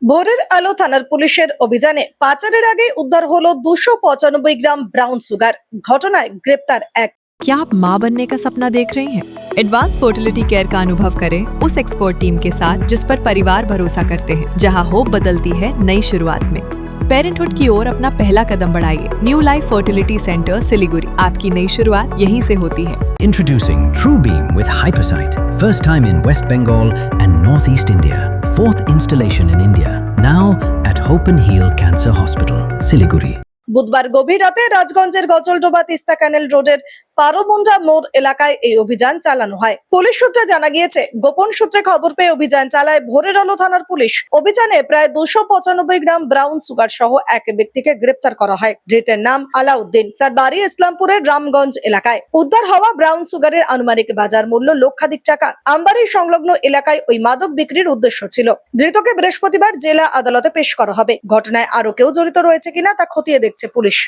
ভোরের আলো থানার পুলিশের অভিযানে পাচারের আগে উদ্ধার হলো 295 গ্রাম ব্রাউন সুগার। ঘটনায় গ্রেপ্তার এক। क्या आप माँ बनने का सपना देख रही हैं? एडवांस फर्टिलिटी केयर का अनुभव करें उस एक्सपर्ट टीम के साथ जिस पर परिवार भरोसा करते हैं, जहां होप बदलती है नई शुरुआत में। पेरेंटहुड की ओर अपना पहला कदम बढ़ाइए। New life fertility centre Siliguri, आपकी नई शुरुआत यहीं से होती है। Introducing TrueBeam with Hypersight, first time in West Bengal and Northeast India. Fourth installation in India, now at Hope and Heal Cancer Hospital, Siliguri. বুধবার গভীর রাতে রাজগঞ্জের গজলডোবা তিস্তা ক্যানেল রোডের পারোমুন্ডা মোড় এলাকায় এই অভিযান চালানো হয়। পুলিশ সূত্রে জানা গিয়েছে, গোপন সূত্রে খবর পেয়ে অভিযান চালায় ভোরের আলো থানার পুলিশ। অভিযানে প্রায় 295 গ্রাম ব্রাউন সুগার সহ এক ব্যক্তিকে গ্রেপ্তার করা হয়। ধৃতের নাম আলাউদ্দিন, তার বাড়ি ইসলামপুরের রামগঞ্জ এলাকায়। উদ্ধার হওয়া ব্রাউন সুগারের আনুমানিক বাজার মূল্য লক্ষাধিক টাকা। আমবাড়ি সংলগ্ন এলাকায় ওই মাদক বিক্রির উদ্দেশ্য ছিল। ধৃতকে বৃহস্পতিবার জেলা আদালতে পেশ করা হবে। ঘটনায় আরো কেউ জড়িত রয়েছে কিনা তা খতিয়ে দেখছে পুলিশ।